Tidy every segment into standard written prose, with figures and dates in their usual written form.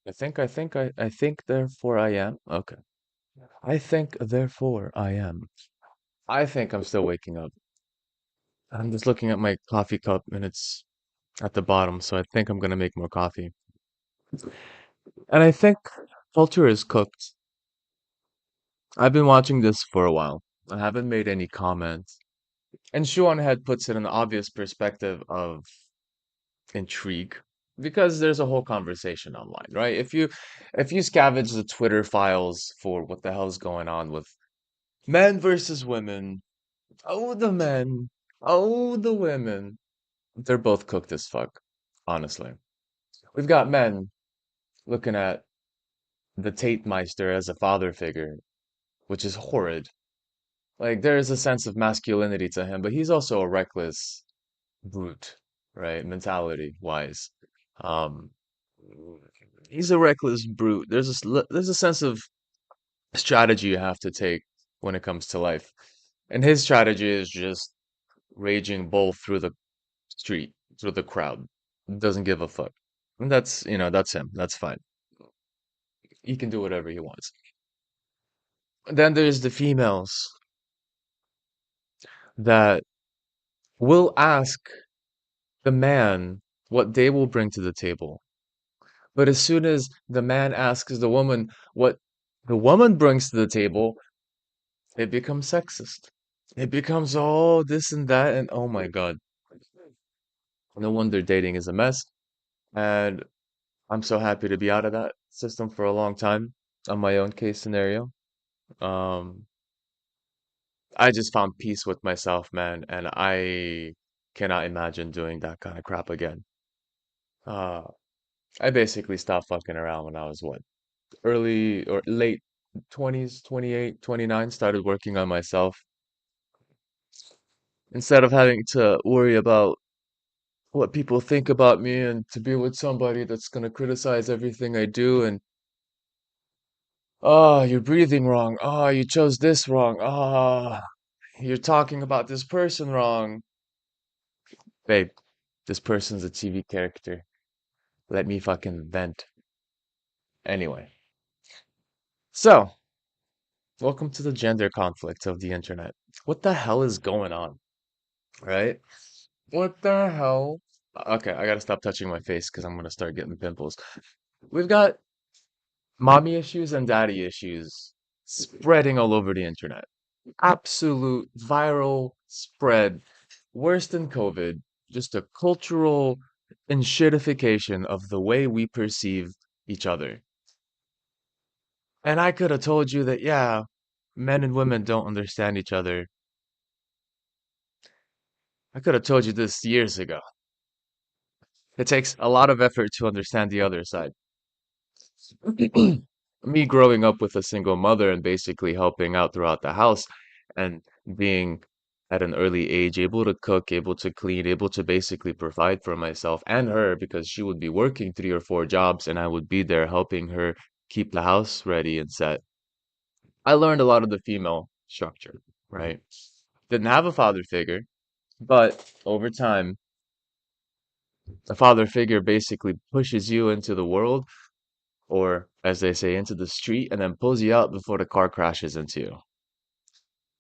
I think, therefore I am. Okay. I think, therefore I am. I think I'm still waking up. I'm just looking at my coffee cup and it's at the bottom, so I think I'm gonna make more coffee. And I think culture is cooked. I've been watching this for a while. I haven't made any comments. And ShoeOnHead puts it in the obvious perspective of intrigue because there's a whole conversation online, right? If you scavenge the Twitter files for what the hell's going on with men versus women, oh the men, oh the women, they're both cooked as fuck, honestly. We've got men looking at the Tate Meister as a father figure, which is horrid. Like there is a sense of masculinity to him, but he's also a reckless brute, right? Mentality wise. Um, he's a reckless brute. There's a sense of strategy you have to take when it comes to life. And his strategy is just raging bull through the street, through the crowd. Doesn't give a fuck. And that's him. That's fine. He can do whatever he wants. Then there's the females that will ask the man what they will bring to the table. But as soon as the man asks the woman what the woman brings to the table, it becomes sexist. It becomes all this and that, and oh my God. No wonder dating is a mess. And I'm so happy to be out of that system for a long time on my own case scenario. Um, I just found peace with myself, man, and I cannot imagine doing that kind of crap again. Uh, I basically stopped fucking around when I was what, early or late 20s, 28, 29, started working on myself instead of having to worry about what people think about me and to be with somebody that's going to criticize everything I do and oh, you're breathing wrong. Oh, you chose this wrong. Oh, you're talking about this person wrong. Babe, this person's a TV character. Let me fucking vent. Anyway, so welcome to the gender conflict of the internet. What the hell is going on, right? What the hell? Okay, I gotta stop touching my face because I'm gonna start getting pimples. We've got mommy issues and daddy issues spreading all over the internet. Absolute viral spread, worse than COVID, just a cultural enshittification of the way we perceive each other. And I could have told you that, yeah, men and women don't understand each other. I could have told you this years ago. It takes a lot of effort to understand the other side. Me growing up with a single mother and basically helping out throughout the house and being at an early age able to cook, able to clean, able to basically provide for myself and her because she would be working 3 or 4 jobs and I would be there helping her keep the house ready and set. I learned a lot of the female structure, right? Didn't have a father figure, but over time, the father figure basically pushes you into the world or as they say, into the street and then pulls you out before the car crashes into you.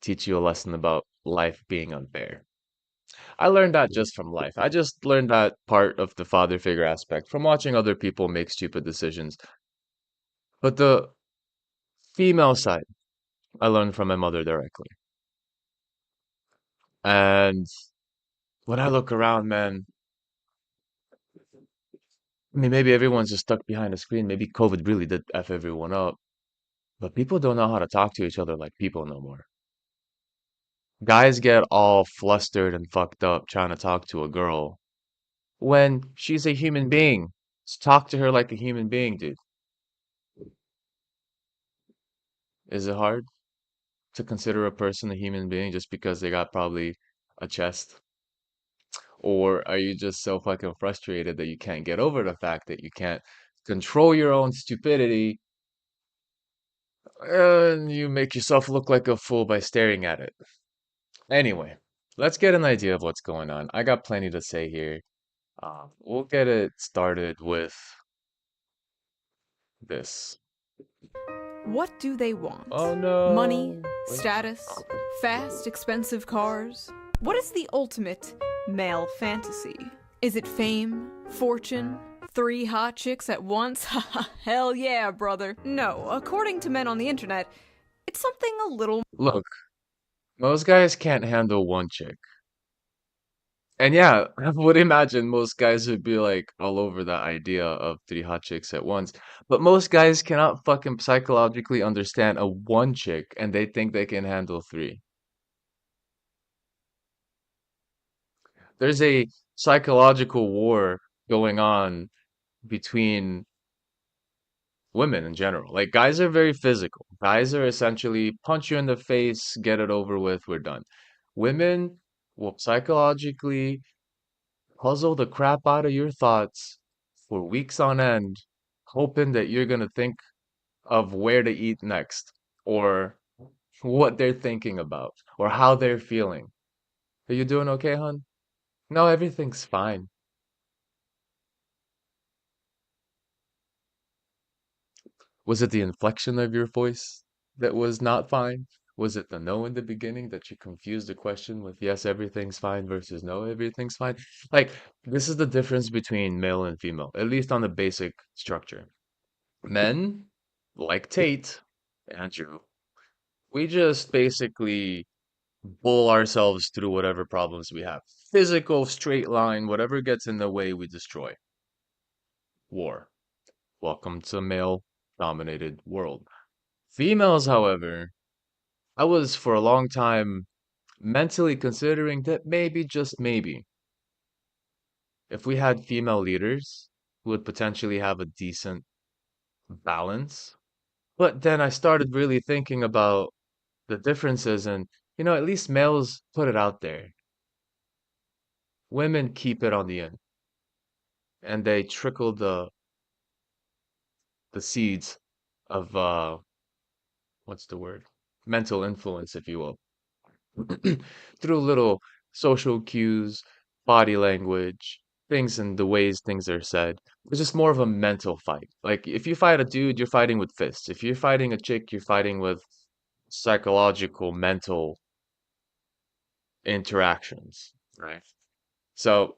Teach you a lesson about life being unfair. I learned that just from life. I just learned that part of the father figure aspect from watching other people make stupid decisions. But the female side, I learned from my mother directly. And when I look around, man, I mean, maybe everyone's just stuck behind a screen. Maybe COVID really did F everyone up. But people don't know how to talk to each other like people no more. Guys get all flustered and fucked up trying to talk to a girl when she's a human being. Just talk to her like a human being, dude. Is it hard to consider a person a human being just because they got probably a chest? Or are you just so fucking frustrated that you can't get over the fact that you can't control your own stupidity and you make yourself look like a fool by staring at it? Anyway, let's get an idea of what's going on. I got plenty to say here. We'll get it started with this. What do they want? Oh no. Money? Status? Fast, expensive cars? What is the ultimate male fantasy? Is it fame? Fortune? 3 hot chicks at once? Haha, hell yeah, brother. No, according to men on the internet, it's something a little... Look, most guys can't handle one chick. And yeah, I would imagine most guys would be like all over the idea of 3 hot chicks at once. But most guys cannot fucking psychologically understand a one chick and they think they can handle 3. There's a psychological war going on between women in general. Like guys are very physical. Guys are essentially punch you in the face, get it over with, we're done. Women will psychologically puzzle the crap out of your thoughts for weeks on end, hoping that you're gonna think of where to eat next, or what they're thinking about, or how they're feeling. Are you doing okay, hon? No, everything's fine. Was it the inflection of your voice that was not fine? Was it the no in the beginning that you confused the question with yes, everything's fine versus no, everything's fine? Like, this is the difference between male and female, at least on the basic structure. Men, like Tate, Andrew, we just basically bull ourselves through whatever problems we have. Physical, straight line, whatever gets in the way, we destroy. War. Welcome to male-dominated world. Females, however, I was for a long time mentally considering that maybe, just maybe, if we had female leaders, we would potentially have a decent balance. But then I started really thinking about the differences, and, at least males put it out there. Women keep it on the end, and they trickle the seeds of what's the word? Mental influence, if you will, through little social cues, body language, things and the ways things are said. It's just more of a mental fight. Like if you fight a dude, you're fighting with fists. If you're fighting a chick, you're fighting with psychological, mental interactions, right? So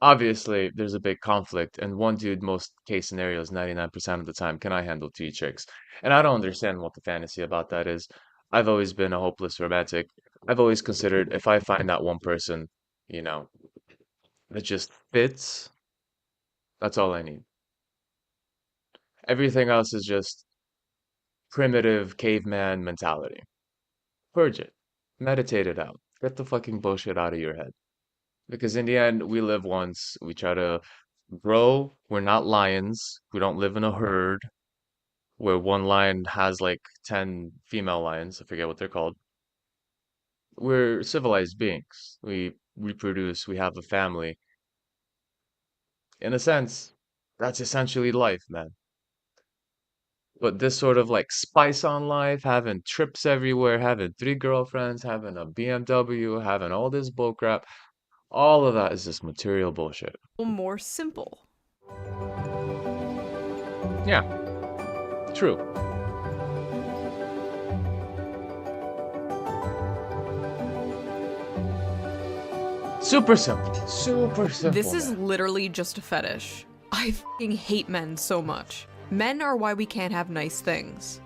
obviously there's a big conflict, and one dude, most case scenarios, 99% of the time, can I handle 2 chicks? And I don't understand what the fantasy about that is. I've always been a hopeless romantic. I've always considered if I find that one person, you know, that just fits, that's all I need. Everything else is just primitive caveman mentality. Purge it. Meditate it out. Get the fucking bullshit out of your head. Because in the end, we live once. We try to grow. We're not lions. We don't live in a herd where one lion has like 10 female lions. I forget what they're called. We're civilized beings. We reproduce. We have a family. In a sense, that's essentially life, man. But this sort of like spice on life, having trips everywhere, having 3 girlfriends, having a BMW, having all this bullcrap, all of that is just material bullshit. more simple. Yeah, true. Super simple. Super simple. This is man. literally just a fetish. I fucking hate men so much. Men are why we can't have nice things.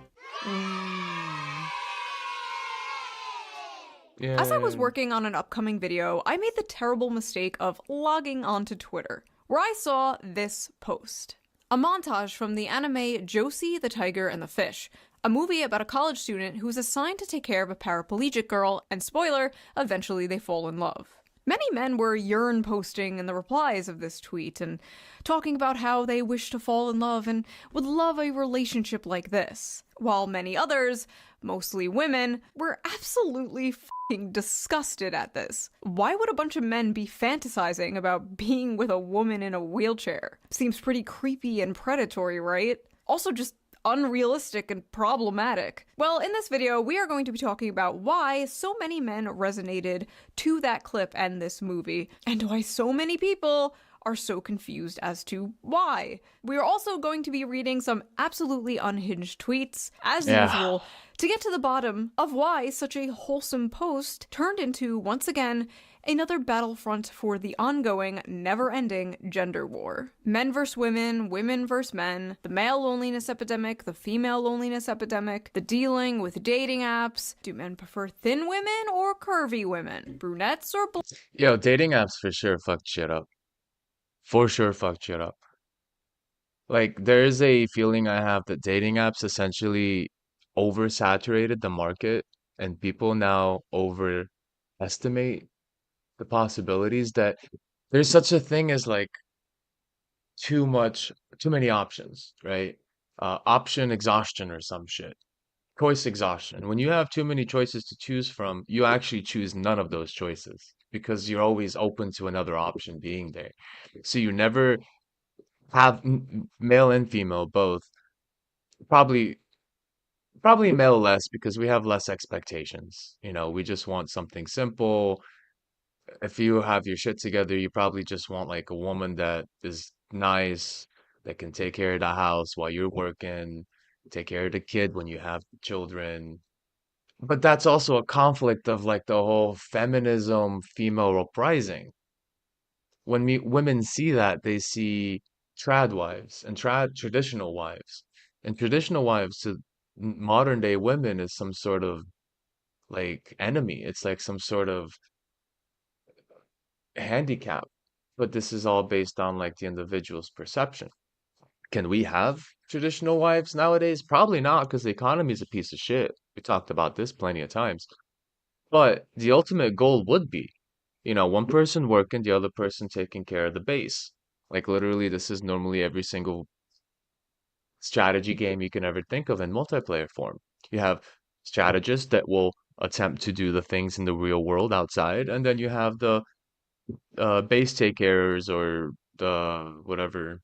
Yeah. As I was working on an upcoming video, I made the terrible mistake of logging onto Twitter, where I saw this post. A montage from the anime Josie, the Tiger, and the Fish, a movie about a college student who is assigned to take care of a paraplegic girl, and spoiler, eventually they fall in love. Many men were yearn posting in the replies of this tweet and talking about how they wish to fall in love and would love a relationship like this, while many others, mostly women, were absolutely fucking disgusted at this. Why would a bunch of men be fantasizing about being with a woman in a wheelchair? Seems pretty creepy and predatory, right? Also just unrealistic and problematic. Well, in this video, we are going to be talking about why so many men resonated to that clip and this movie, and why so many people are so confused as to why. We are also going to be reading some absolutely unhinged tweets, as Yeah. usual, to get to the bottom of why such a wholesome post turned into, once again, another battlefront for the ongoing, never-ending gender war. Men versus women, women versus men, the male loneliness epidemic, the female loneliness epidemic, the dealing with dating apps. Do men prefer thin women or curvy women? Brunettes or Yo, dating apps for sure fucked shit up. For sure fucked shit up. Like, there's a feeling I have that dating apps essentially oversaturated the market, and people now overestimate the possibilities that there's such a thing as like too many options, right? Option exhaustion or some shit. Choice exhaustion. When you have too many choices to choose from, you actually choose none of those choices because you're always open to another option being there. So you never have male and female both. Probably probably male less because we have less expectations. You know, we just want something simple. If you have your shit together, you probably just want like a woman that is nice, that can take care of the house while you're working, take care of the kid when you have children. But that's also a conflict of like the whole feminism, female uprising. When women see that, they see trad wives and traditional wives. And traditional wives to modern day women is some sort of like enemy. It's like some sort of handicap. But this is all based on like the individual's perception. Can we have traditional wives nowadays? Probably not, because the economy is a piece of shit. We talked about this plenty of times. But the ultimate goal would be, you know, one person working, the other person taking care of the base. Like literally, this is normally every single strategy game you can ever think of in multiplayer form. You have strategists that will attempt to do the things in the real world outside, and then you have the base take carers or the whatever.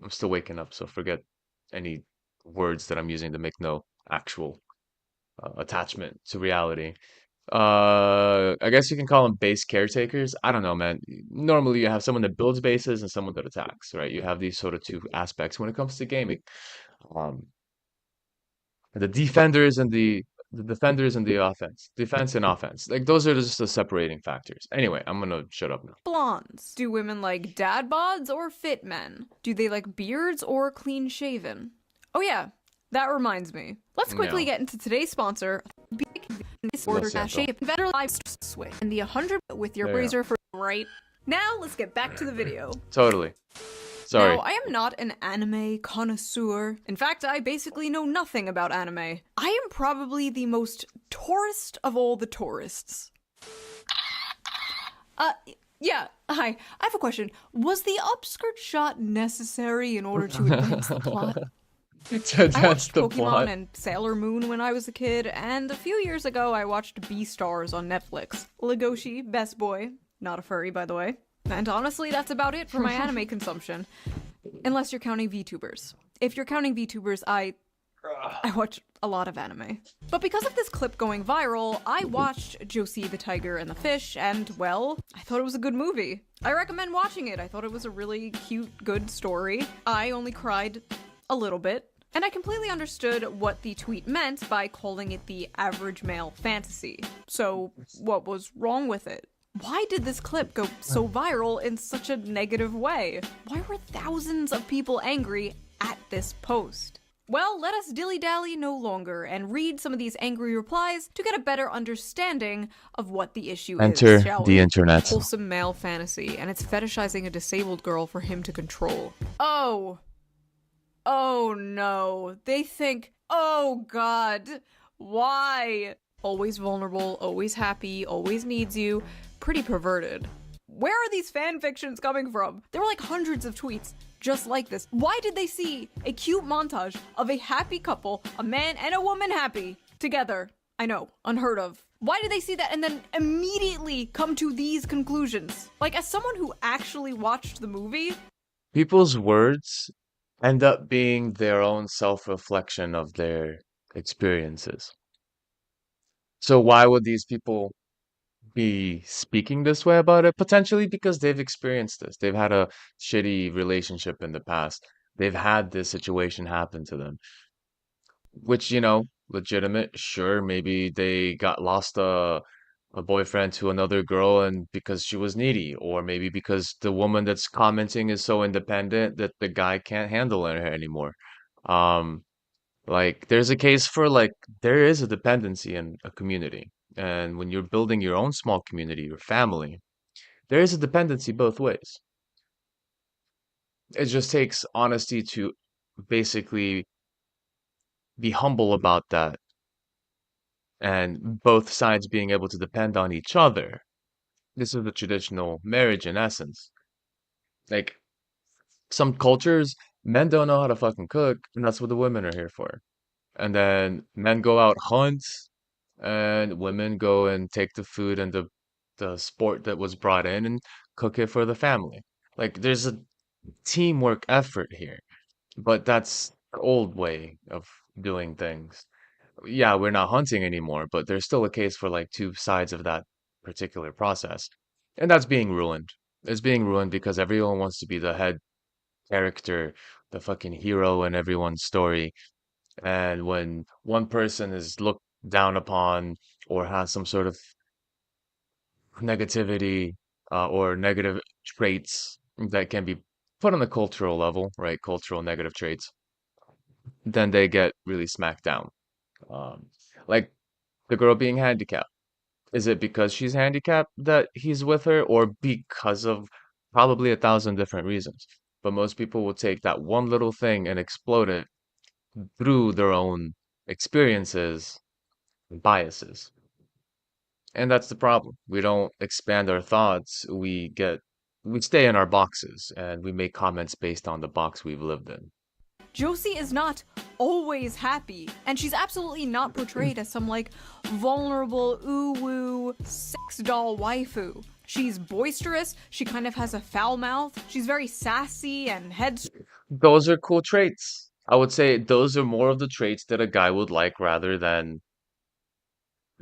I'm still waking up, so forget any words that I'm using to make no actual attachment to reality. I guess you can call them base caretakers. I don't know, man. Normally, you have someone that builds bases and someone that attacks, right? You have these sort of two aspects when it comes to gaming. Um, the defenders and the defenders and the offense, defense and offense. Like those are just the separating factors. Anyway, I'm gonna shut up now. blondes? Do women like dad bods or fit men? Do they like beards or clean shaven? Oh yeah, that reminds me. Let's quickly No, get into today's sponsor. lo Order siento. shape better live switch and the 100 with your There you go. razor for right. Now let's get back to the video. Totally. Now, Sorry. I am not an anime connoisseur. In fact, I basically know nothing about anime. I am probably the most tourist of all the tourists. Uh, yeah, hi. I have a question. Was the upskirt shot necessary in order to advance the plot? I That's watched the Pokemon plot. and Sailor Moon when I was a kid, and a few years ago I watched Beastars on Netflix. Legoshi, best boy. Not a furry, by the way. And honestly, that's about it for my anime consumption. Unless you're counting VTubers. If you're counting VTubers, I watch a lot of anime. But because of this clip going viral, I watched Josie the Tiger and the Fish, and well, I thought it was a good movie. I recommend watching it. I thought it was a really cute, good story. I only cried a little bit. And I completely understood what the tweet meant by calling it the average male fantasy. So, what was wrong with it? Why did this clip go so viral in such a negative way? Why were thousands of people angry at this post? Well, let us dilly-dally no longer and read some of these angry replies to get a better understanding of what the issue is, Enter shall the we? internet. Wholesome male fantasy, and it's fetishizing a disabled girl for him to control. Oh. Oh no. They think, oh god, why? Always vulnerable, always happy, always needs you. Pretty perverted. Where are these fan fictions coming from? There were like hundreds of tweets just like this. Why did they see a cute montage of a happy couple, a man and a woman happy, together? I know, unheard of. Why did they see that and then immediately come to these conclusions? Like, as someone who actually watched the movie, People's words end up being their own self-reflection of their experiences. So why would these people be speaking this way about it, potentially because they've experienced this. They've had a shitty relationship in the past. They've had this situation happen to them, which, legitimate, sure, maybe they got lost a boyfriend to another girl and because she was needy, or maybe because the woman that's commenting is so independent that the guy can't handle her anymore. Um, like there's a case for like there is a dependency in a community. And when you're building your own small community, your family, there is a dependency both ways. It just takes honesty to basically be humble about that and both sides being able to depend on each other. This is the traditional marriage in essence. Like some cultures, men don't know how to fucking cook, and that's what the women are here for. And then men go out hunt, and women go and take the food and the sport that was brought in and cook it for the family. Like there's a teamwork effort here, but that's the old way of doing things. Yeah, we're not hunting anymore, but there's still a case for like two sides of that particular process. And that's being ruined. It's being ruined because everyone wants to be the head character, the fucking hero in everyone's story. And when one person is looked down upon or has some sort of negativity or negative traits that can be put on a cultural level, right? Cultural negative traits, then they get really smacked down. Um, like the girl being handicapped. Is it because she's handicapped that he's with her, or because of probably 1,000 different reasons? But most people will take that one little thing and explode it through their own experiences and biases. And that's the problem. We don't expand our thoughts. We stay in our boxes and we make comments based on the box we've lived in. Josie is not always happy, and she's absolutely not portrayed as some like vulnerable, ooh woo, sex doll waifu. She's boisterous, she kind of has a foul mouth, she's very sassy and headstrong. Those are cool traits. I would say those are more of the traits that a guy would like rather than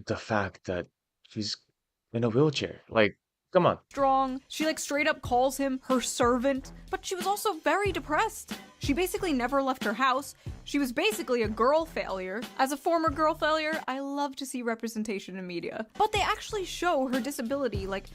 the fact that she's in a wheelchair. Like, come on. She like straight up calls him her servant, but she was also very depressed. She basically never left her house. She was basically a girl failure. As a former girl failure, I love to see representation in media. But they actually show her disability like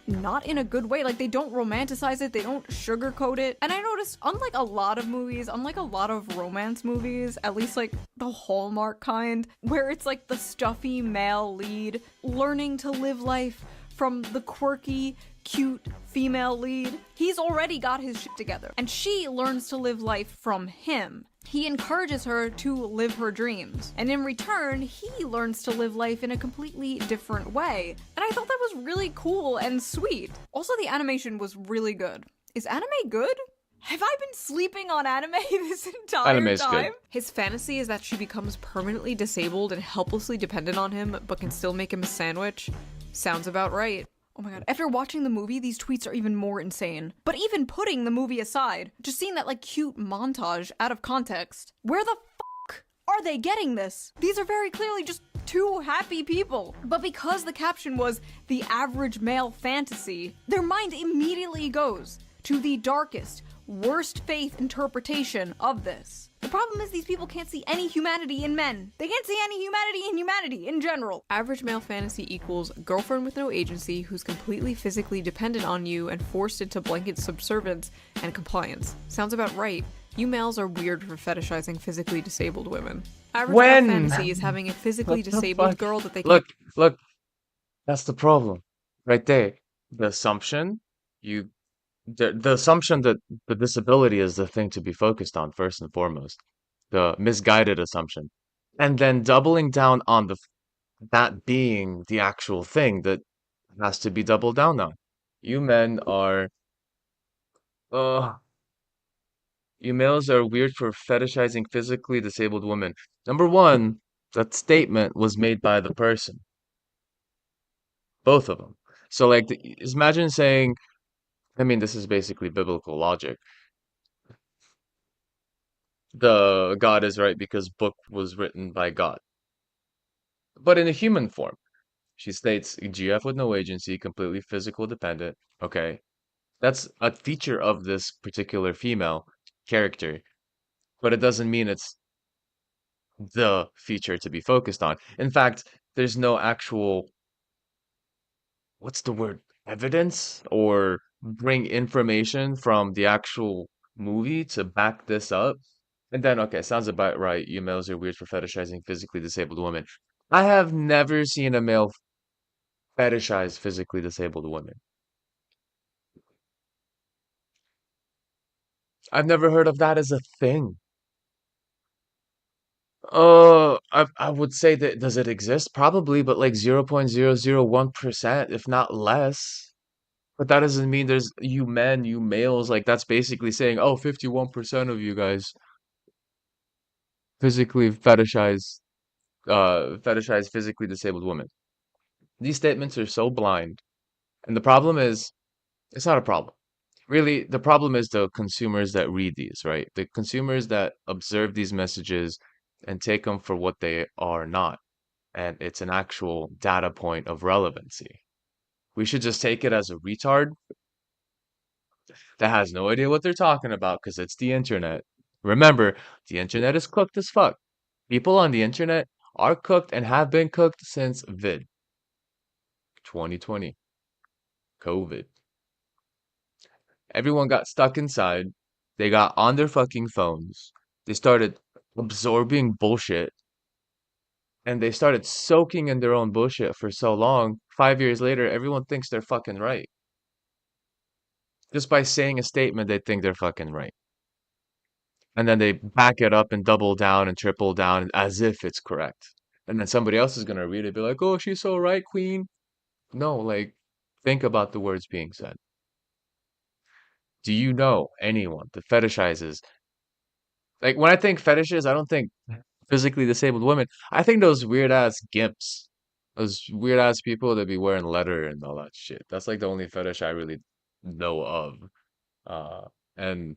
not in a good way. Like they don't romanticize it, they don't sugarcoat it. And I noticed, unlike a lot of movies, unlike a lot of romance movies, at least like the Hallmark kind, where it's like the stuffy male lead learning to live life from the quirky, cute female lead, he's already got his shit together. And she learns to live life from him. He encourages her to live her dreams. And in return, he learns to live life in a completely different way. And I thought that was really cool and sweet. Also, the animation was really good. Is anime good? Have I been sleeping on anime this Anime entire is good. time? His fantasy is that she becomes permanently disabled and helplessly dependent on him, but can still make him a sandwich. Sounds about right. Oh my god. After watching the movie, these tweets are even more insane. But even putting the movie aside, just seeing that like cute montage out of context, where the fuck are they getting this? These are very clearly just two happy people. But because the caption was the average male fantasy, their mind immediately goes to the darkest, worst faith interpretation of this. The problem is these people can't see any humanity in men. They can't see any humanity in humanity in general. Average male fantasy equals girlfriend with no agency who's completely physically dependent on you and forced into blanket subservience and compliance. Sounds about right. You males are weird for fetishizing physically disabled women. Average male When? fantasy is having a physically What the disabled fuck? girl that they can. Look, that's the problem. Right there. The assumption you the assumption that the disability is the thing to be focused on first and foremost. The misguided assumption. And then doubling down on that being the actual thing that has to be doubled down on. You men are uh you males are weird for fetishizing physically disabled women. Number one, that statement was made by the person, both of them. So like imagine saying, I mean this is basically biblical logic. The God is right because book was written by God. But in a human form. She states GF with no agency, completely physical dependent. Okay. That's a feature of this particular female character, but it doesn't mean it's the feature to be focused on. In fact, there's no actual, what's the word, evidence or bring information from the actual movie to back this up. And then, okay, sounds about right. You males are weird for fetishizing physically disabled women. I have never seen a male fetishize physically disabled women. I've never heard of that as a thing. I would say that does it exist? Probably, but like 0.001%, if not less. But that doesn't mean there's you men, you males, like that's basically saying, oh, 51% of you guys physically fetishize physically disabled women. These statements are so blind. And the problem is, it's not a problem. Really, the problem is the consumers that read these, right? The consumers that observe these messages and take them for what they are not. And it's an actual data point of relevancy. We should just take it as a retard that has no idea what they're talking about because it's the internet. Remember, the internet is cooked as fuck. People on the internet are cooked and have been cooked since vid 2020, COVID. Everyone got stuck inside. They got on their fucking phones. They started absorbing bullshit and they started soaking in their own bullshit for so long. 5 years later, everyone thinks they're fucking right. Just by saying a statement, they think they're fucking right. And then they back it up and double down and triple down as if it's correct. And then somebody else is gonna read it, be like, "Oh, she's so right, queen." No, like, think about the words being said. Do you know anyone that fetishizes? Like, when I think fetishes, I don't think physically disabled women. I think those weird ass gimps, those weird ass people that be wearing leather and all that shit. That's like the only fetish I really know of. Uh, and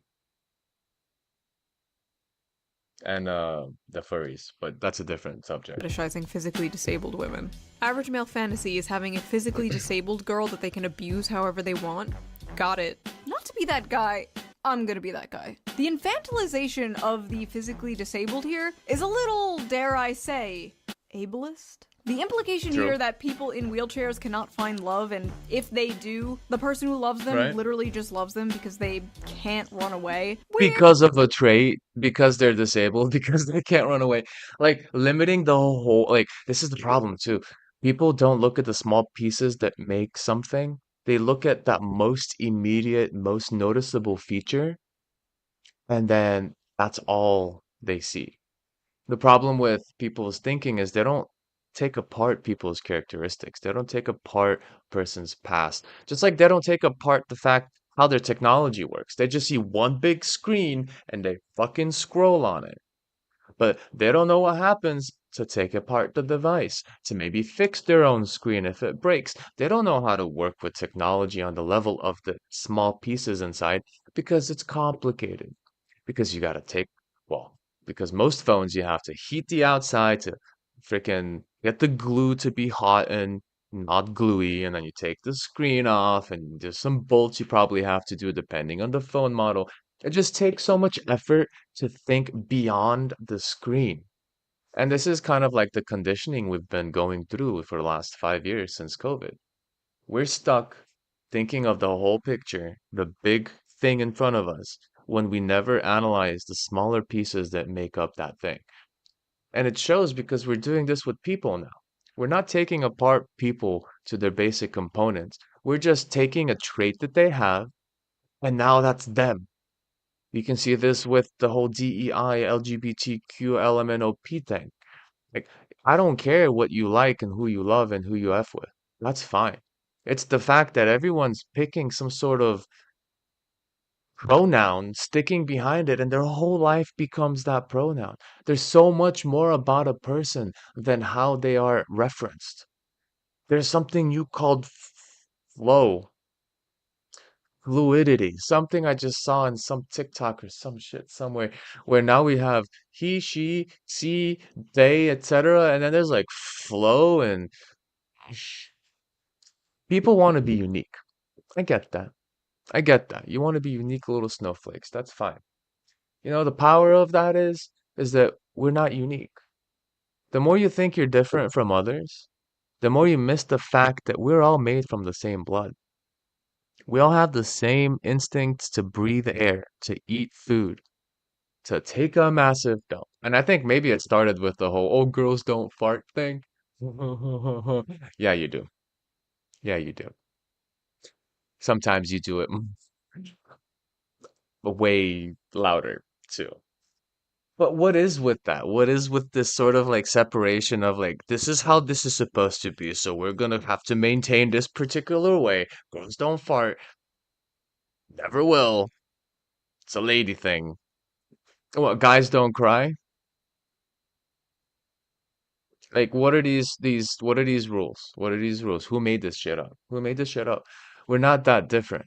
the furries, but that's a different subject. Fetishizing physically disabled women. Average male fantasy is having a physically disabled girl that they can abuse however they want. Got it. Not to be that guy. I'm gonna be that guy. The infantilization of the physically disabled here is a little, dare I say, ableist? The implication True. here that people in wheelchairs cannot find love, and if they do, the person who loves them Right. literally just loves them because they can't run away. Weird. Because of a trait, because they're disabled, because they can't run away. Like limiting the whole, like this is the problem too. People don't look at the small pieces that make something. They look at that most immediate, most noticeable feature, and then that's all they see. The problem with people's thinking is they don't take apart people's characteristics. They don't take apart person's past. Just like they don't take apart the fact how their technology works. They just see one big screen and they fucking scroll on it. But they don't know what happens to take apart the device, to maybe fix their own screen if it breaks. They don't know how to work with technology on the level of the small pieces inside because it's complicated. Because you gotta take, well, because most phones you have to heat the outside to freaking get the glue to be hot and not gluey, and then you take the screen off, and there's some bolts you probably have to do depending on the phone model. It just takes so much effort to think beyond the screen. And this is kind of like the conditioning we've been going through for the last 5 years since COVID. We're stuck thinking of the whole picture, the big thing in front of us, when we never analyze the smaller pieces that make up that thing. And it shows because we're doing this with people now. We're not taking apart people to their basic components. We're just taking a trait that they have, and now that's them. You can see this with the whole DEI, LGBTQ, LMNOP thing. Like, I don't care what you like and who you love and who you F with. That's fine. It's the fact that everyone's picking some sort of pronoun, sticking behind it, and their whole life becomes that pronoun. There's so much more about a person than how they are referenced. There's something you called flow, fluidity, something I just saw in some TikTok or some shit somewhere, where now we have he, she, she, they, etc. And then there's like flow and People want to be unique. I get that. I get that. You want to be unique little snowflakes. That's fine. You know, the power of that is that we're not unique. The more you think you're different from others, the more you miss the fact that we're all made from the same blood. We all have the same instincts to breathe air, to eat food, to take a massive dump. And I think maybe it started with the whole, oh, girls don't fart thing. Yeah, you do. Yeah, you do. Sometimes you do it way louder too. But what is with that? What is with this sort of like separation of like, this is how this is supposed to be, so we're gonna have to maintain this particular way. Girls don't fart, never will. It's a lady thing. What, guys don't cry? Like, what are these rules? What are these rules? Who made this shit up? Who made this shit up? We're not that different.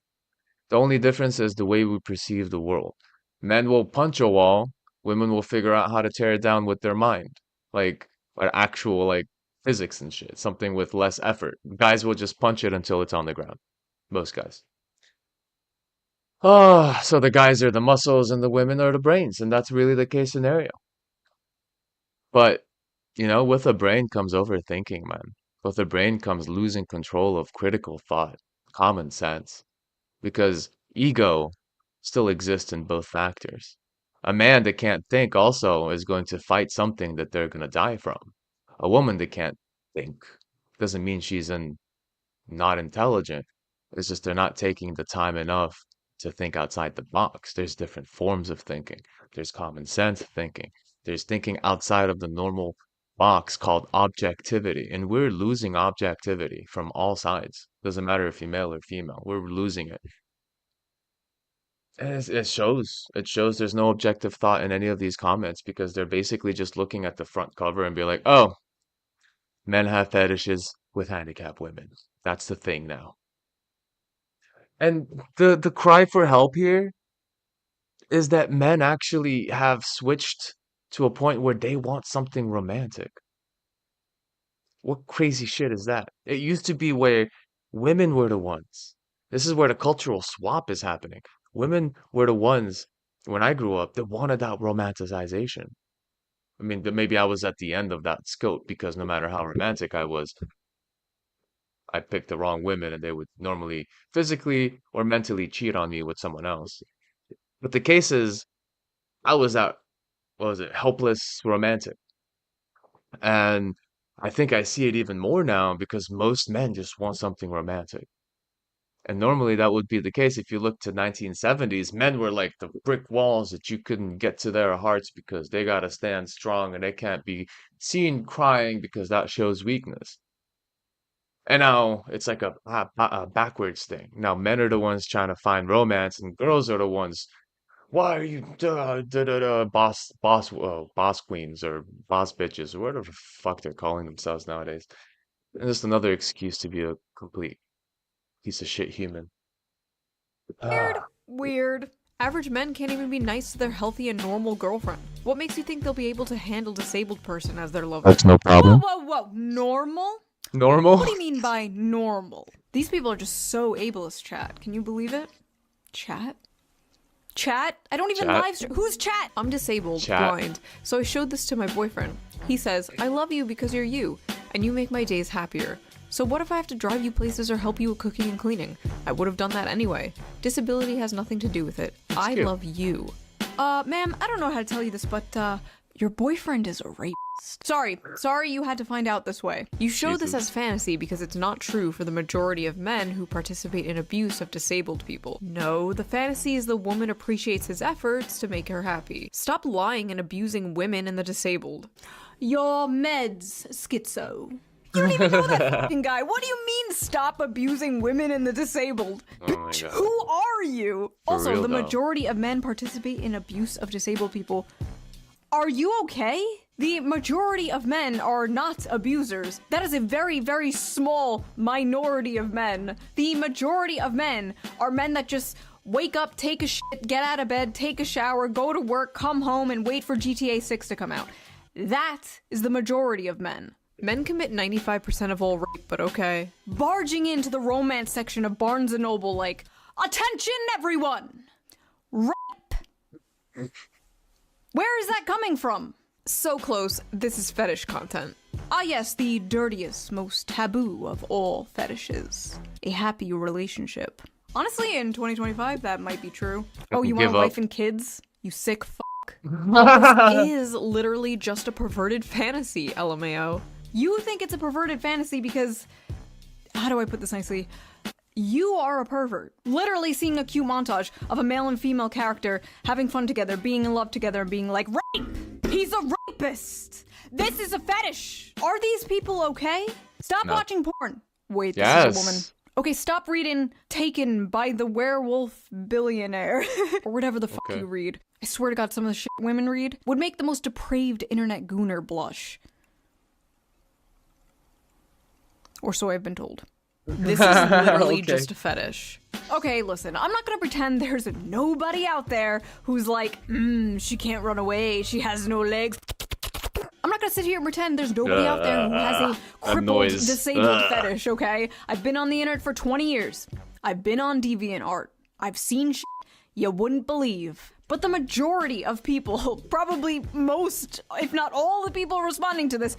The only difference is the way we perceive the world. Men will punch a wall, women will figure out how to tear it down with their mind. Like actual like physics and shit, something with less effort. Guys will just punch it until it's on the ground. Most guys. Oh, so the guys are the muscles and the women are the brains, and that's really the case scenario. But, you know, with a brain comes overthinking, man. With a brain comes losing control of critical thought, common sense, because ego still exists in both factors. A man that can't think also is going to fight something that they're going to die from. A woman that can't think doesn't mean not intelligent. It's just they're not taking the time enough to think outside the box. There's different forms of thinking. There's common sense thinking. There's thinking outside of the normal box called objectivity. And we're losing objectivity from all sides. Doesn't matter if you're male or female. We're losing it. And it shows. It shows there's no objective thought in any of these comments because they're basically just looking at the front cover and be like, oh, men have fetishes with handicapped women. That's the thing now. And the cry for help here is that men actually have switched to a point where they want something romantic. What crazy shit is that? It used to be where women were the ones. This is where the cultural swap is happening. Women were the ones when I grew up that wanted that romanticization. I mean, maybe I was at the end of that scope because no matter how romantic I was, I picked the wrong women and they would normally physically or mentally cheat on me with someone else. But the case is, I was that, what was it, helpless romantic. And I think I see it even more now because most men just want something romantic. And normally that would be the case if you look to 1970s, men were like the brick walls that you couldn't get to their hearts because they gotta stand strong and they can't be seen crying because that shows weakness. And now it's like a backwards thing. Now men are the ones trying to find romance and girls are the ones, why are you boss queens or boss bitches or whatever the fuck they're calling themselves nowadays? And just another excuse to be a complete piece of shit human. Weird. Ah, Weird. Average men can't even be nice to their healthy and normal girlfriend. What makes you think they'll be able to handle disabled person as their lover? that's no Whoa, problem. whoa, whoa. Normal? Normal? What do you mean by normal? These people are just so ableist, chat. Can you believe it? Chat? Chat? I don't even Chat? live stream. Who's chat? I'm disabled, Chat. blind. So I showed this to my boyfriend. He says, I love you because you're you, and you make my days happier. So what if I have to drive you places or help you with cooking and cleaning? I would have done that anyway. Disability has nothing to do with it. I cute. love you. Ma'am, I don't know how to tell you this, but, your boyfriend is a rapist. Sorry you had to find out this way. You show this Jesus. as fantasy because it's not true for the majority of men who participate in abuse of disabled people. No, the fantasy is the woman appreciates his efforts to make her happy. Stop lying and abusing women and the disabled. Your meds, schizo. You don't even know that fucking guy. What do you mean stop abusing women and the disabled? Oh my Bitch, God. who are you? For Also, real, the though. majority of men participate in abuse of disabled people. Are you okay? The majority of men are not abusers. That is a very, very small minority of men. The majority of men are men that just wake up, take a shit, get out of bed, take a shower, go to work, come home, and wait for GTA 6 to come out. That is the majority of men. Men commit 95% of all rape, but okay. Barging into the romance section of Barnes& and Noble like, attention everyone! Rape! Where is that coming from? So close, this is fetish content. Ah yes, the dirtiest, most taboo of all fetishes. A happy relationship. Honestly, in 2025, that might be true. Oh, you want a Give up. wife and kids? You sick fuck. But this is literally just a perverted fantasy, LMAO. You think it's a perverted fantasy because... How do I put this nicely? You are a pervert. Literally seeing a cute montage of a male and female character having fun together, being in love together, and being like, rape! He's a rapist! This is a fetish! Are these people okay? Stop No. watching porn. Wait, this is a woman. Yes. Okay, stop reading Taken by the Werewolf Billionaire. Or whatever the fuck Okay. you read. I swear to God, some of the shit women read would make the most depraved internet gooner blush. Or so I've been told. This is literally Okay. just a fetish. Okay, listen, I'm not gonna pretend there's nobody out there who's like, she can't run away, she has no legs. I'm not gonna sit here and pretend there's nobody out there who has a crippled, noise. disabled fetish, okay? I've been on the internet for 20 years. I've been on DeviantArt. I've seen shit you wouldn't believe. But the majority of people, probably most, if not all the people responding to this,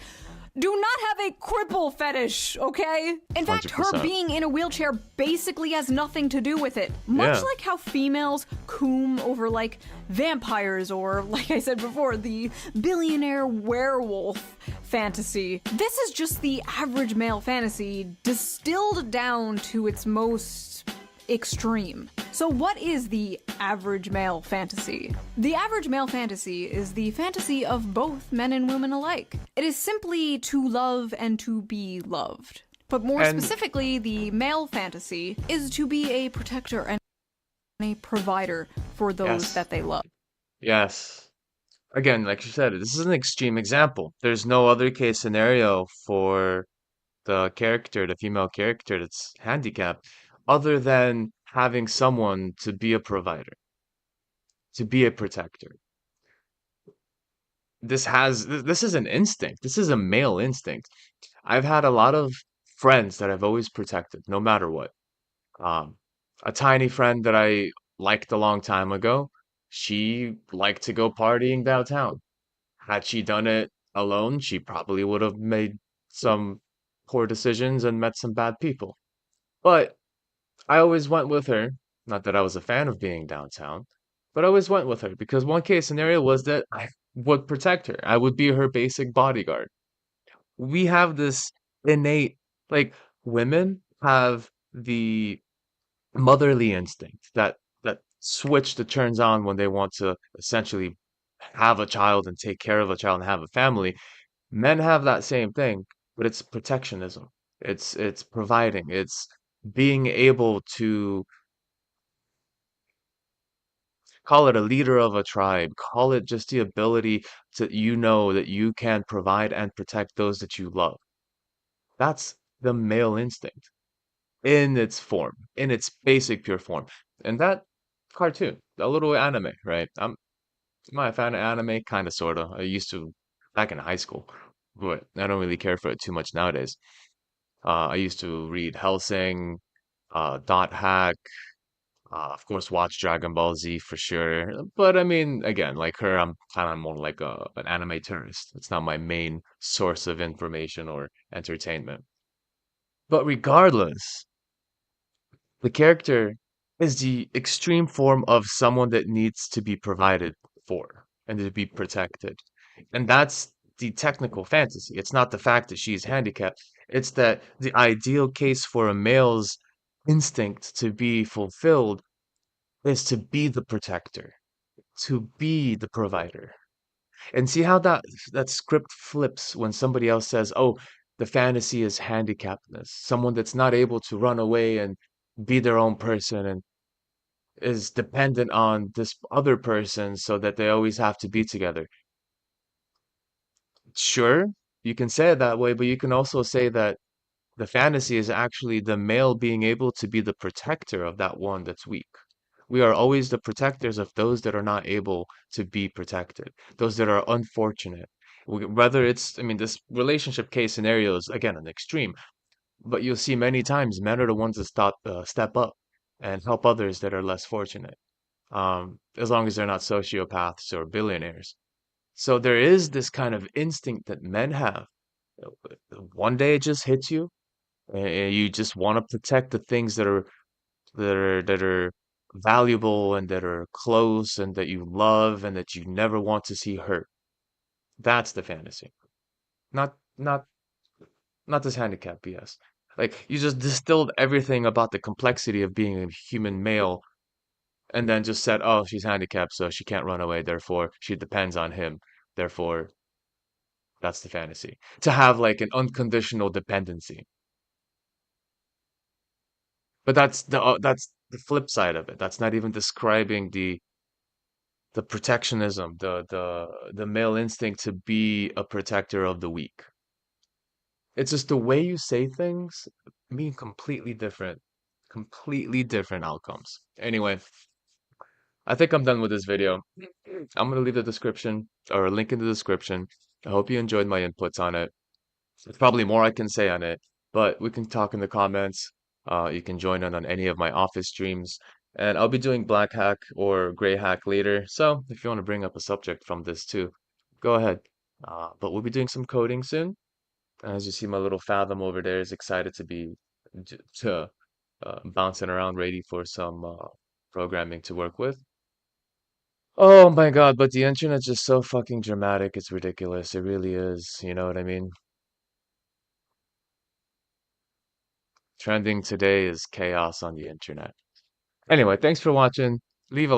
do not have a cripple fetish, okay? In fact, her 100%. being in a wheelchair basically has nothing to do with it. Much Yeah. like how females coom over, like, vampires or, like I said before, the billionaire werewolf fantasy. This is just the average male fantasy distilled down to its most extreme. So what is the average male fantasy? The average male fantasy is the fantasy of both men and women alike. It is simply to love and to be loved. But more And- specifically, the male fantasy is to be a protector and a provider for those Yes. that they love. Yes. Again, like you said, this is an extreme example. There's no other case scenario for the character, the female character that's handicapped, other than having someone to be a provider, to be a protector. This is an instinct. This is a male instinct. I've had a lot of friends that I've always protected, no matter what. Um, a tiny friend that I liked a long time ago, she liked to go partying downtown. Had she done it alone, she probably would have made some poor decisions and met some bad people. But I always went with her. Not that I was a fan of being downtown, but I always went with her because one case scenario was that I would protect her. I would be her basic bodyguard. We have this innate, like, women have the motherly instinct that switch that turns on when they want to essentially have a child and take care of a child and have a family. Men have that same thing, but it's protectionism. It's providing. It's being able to call it a leader of a tribe, call it just the ability to know that you can provide and protect those that you love. That's the male instinct in its form, in its basic pure form. And that cartoon, a little anime, right? Am I a fan of anime? Kind of, sort of. I used to back in high school, but I don't really care for it too much nowadays. I used to read Hellsing, Dot Hack, of course, watch Dragon Ball Z for sure. But I mean, again, like her, I'm kind of more like an anime tourist. It's not my main source of information or entertainment. But regardless, the character is the extreme form of someone that needs to be provided for and to be protected. And that's the technical fantasy. It's not the fact that she's handicapped. It's that the ideal case for a male's instinct to be fulfilled is to be the protector, to be the provider. And see how that script flips when somebody else says, "Oh, the fantasy is handicappedness, someone that's not able to run away and be their own person and is dependent on this other person so that they always have to be together." Sure, you can say it that way, but you can also say that the fantasy is actually the male being able to be the protector of that one that's weak. We are always the protectors of those that are not able to be protected, those that are unfortunate. Whether it's, I mean, this relationship case scenario is again an extreme, but you'll see many times men are the ones that step up and help others that are less fortunate. As long as they're not sociopaths or billionaires. So there is this kind of instinct that men have. One day it just hits you, and you just want to protect the things that are valuable and that are close and that you love and that you never want to see hurt. That's the fantasy. Not not not this handicap BS. Like you just distilled everything about the complexity of being a human male and then just said, "Oh, she's handicapped, so she can't run away, therefore she depends on him. Therefore, that's the fantasy." To have like an unconditional dependency. But that's the flip side of it. That's not even describing the protectionism, the male instinct to be a protector of the weak. It's just the way you say things mean completely different outcomes. Anyway, I think I'm done with this video. I'm gonna leave the description or a link in the description. I hope you enjoyed my inputs on it. There's probably more I can say on it, but we can talk in the comments. You can join in on any of my office streams, and I'll be doing black hack or gray hack later. So if you want to bring up a subject from this too, go ahead. But we'll be doing some coding soon. As you see, my little Fathom over there is excited to be to bouncing around, ready for some programming to work with. Oh my God, but the internet's just so fucking dramatic. It's ridiculous. It really is. You know what I mean? Trending today is chaos on the internet. Anyway, thanks for watching. Leave a